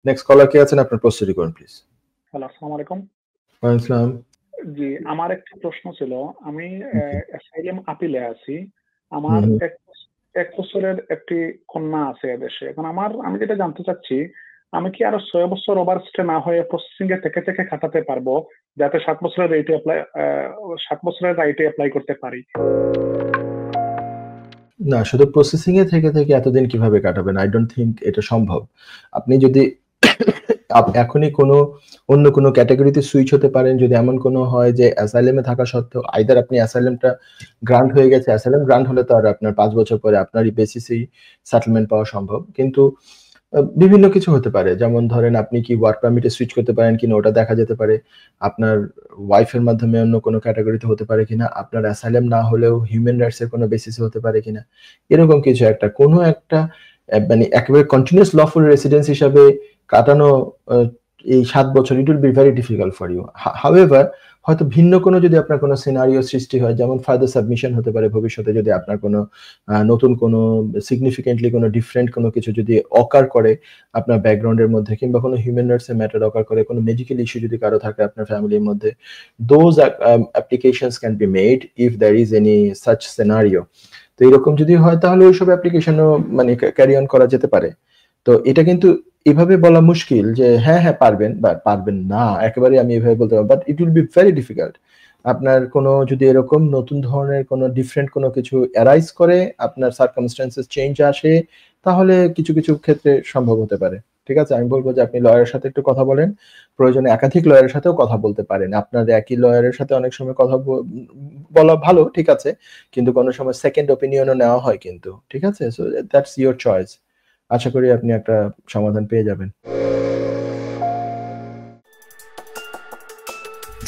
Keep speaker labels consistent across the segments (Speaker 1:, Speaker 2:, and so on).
Speaker 1: Next কলার কে আছেন, আপনার প্রশ্নটি করুন প্লিজ।
Speaker 2: হ্যালো, আসসালামু আলাইকুম।
Speaker 1: ওয়ালাইকুম আসসালাম।
Speaker 2: জি, আমার একটা প্রশ্ন ছিল। আমি
Speaker 1: জি।
Speaker 2: অ্যাসাইলাম আপিলে আছি।
Speaker 1: হুম,
Speaker 2: আমার
Speaker 1: হুম।
Speaker 2: ১ বছরের একটি কন্যা আছে এদেশে। এখন আমি যেটা জানতে চাচ্ছি, আমি কি আরো ৬ বছর ওভার স্টে না হয়ে প্রসেসিং এ থেকে খাটাতে পারবো? যাতে ৭ বছরের রাইটে এপ্লাই করতে পারি।
Speaker 1: না, শুধু প্রসেসিং এ থেকে এতদিন কিভাবে কাটাবেন? আই ডোন্ট থিংক এটা সম্ভব। আপনি যদি এখনই অন্য কোনো ক্যাটেগরিতে সুইচ হতে পারেন, যদি এমন কোনো হয় যে অ্যাসাইলাম এ থাকা সত্ত্বেও আইদার আপনি অ্যাসাইলামটা গ্রান্ট হয়ে গেছে, অ্যাসাইলাম গ্রান্ট হলে তো আর আপনার ৫ বছর পরে আপনারই বেসিসেই সেটেলমেন্ট পাওয়া সম্ভব। কিন্তু বিভিন্ন কিছু হতে পারে। যেমন ধরেন আপনি কি ওয়ার্ক পারমিটে সুইচ করতে পারেন কিনা ওটা দেখা যেতে পারে। আপনার ওয়াইফের মাধ্যমে অন্য কোনো ক্যাটেগরিতে হতে পারে কিনা, আপনার অ্যাসাইলাম না হলেও হিউম্যান রাইটস এর কোনো বেসিসে হতে পারে কিনা। এরকম কিছু একটা কোনো একটা মানে একেবারে কন্টিনিউয়াস লফুল রেসিডেন্স হিসাবে কাটানো আ এই ৭ বছর it will be very difficult for you. However হয়তো ভিন্ন কোনো যদি আপনার কোনো সিনারিও সৃষ্টি হয়, যেমন ফার্দার সাবমিশন হতে পারে ভবিষ্যতে, যদি আপনার কোনো নতুন কোনো সিগনিফিকেন্টলি কোনো ডিফারেন্ট কোনো কিছু যদি অকার করে আপনার ব্যাকগ্রাউন্ডের মধ্যে, কিংবা কোনো হিউম্যান রাইটস এর ম্যাটার অকার করে, কোনো মেডিকেল ইস্যু যদি কারো থাকে আপনার ফ্যামিলির মধ্যে, those applications can be made if there is any such scenario. তো এরকম যদি হয় তাহলে ওইসব অ্যাপ্লিকেশনও মানে ক্যারি অন করা যেতে পারে। তো এটা কিন্তু এভাবে বলা মুশকিল যে হ্যাঁ, হ্যাঁ পারবেন বা পারবেন না। একেবারেই আমি এভাবে বলতে পারব। But it will be very difficult. আপনার কোনো যদি এরকম নতুন ধরনের কোনো ডিফারেন্ট কোনো কিছু অ্যারাইজ করে, আপনার সার্কামস্ট্যান্সেস চেঞ্জ আসে, তাহলে কিছু ক্ষেত্রে সম্ভব হতে পারে। ঠিক আছে? আমি বলব যে আপনি লয়ারের সাথে একটু কথা বলেন। প্রয়োজনে একাধিক লয়ারের সাথেও কথা বলতে পারেন। আপনার একই লয়ারের সাথে অনেক সময় কথা বলা ভালো, ঠিক আছে। কিন্তু কোনো সময় সেকেন্ড ওপিনিয়নও নেওয়া হয় কিন্তু। ঠিক আছে? So that's your choice. আশা করি আপনি একটা সমাধান পেয়ে যাবেন।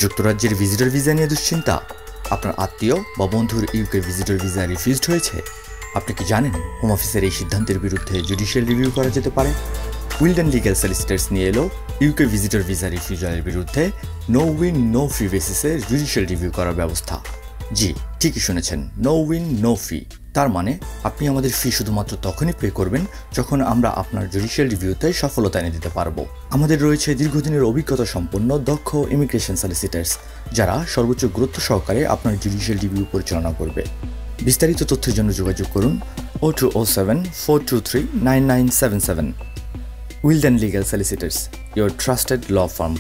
Speaker 3: যুক্তরাজ্যের ভিজিটর ভিসা নিয়ে দুশ্চিন্তা? আপনার আত্মীয় বা বন্ধুর ইউকে ভিজিটর ভিসা রিফিউজড হয়েছে? আপনি কি জানেন হোম অফিসের এই সিদ্ধান্তের বিরুদ্ধে জুডিশিয়াল রিভিউ করা যেতে পারে? উইলডেন লিগ্যাল সলিসিটরস নিয়ে এলো ইউকে ভিজিটর ভিসা রিফিউজালের বিরুদ্ধে নো উইন নো ফি বেসিসে জুডিশিয়াল রিভিউ করার ব্যবস্থা। জি, ঠিকই শুনেছেন, নো উইন নো ফি। তার মানে আপনি আমাদের ফি শুধুমাত্র তখনই পে করবেন যখন আমরা আপনার জুডিশিয়াল রিভিউতে সফলতা এনে দিতে পারবো। আমাদের রয়েছে দীর্ঘদিনের অভিজ্ঞতা সম্পন্ন দক্ষ ইমিগ্রেশন সলিসিটার্স, যারা সর্বোচ্চ গুরুত্ব সহকারে আপনার জুডিশিয়াল রিভিউ পরিচালনা করবে। বিস্তারিত তথ্যের জন্য যোগাযোগ করুন 0207 423 9977। Wilden legal solicitors, your trusted law firm.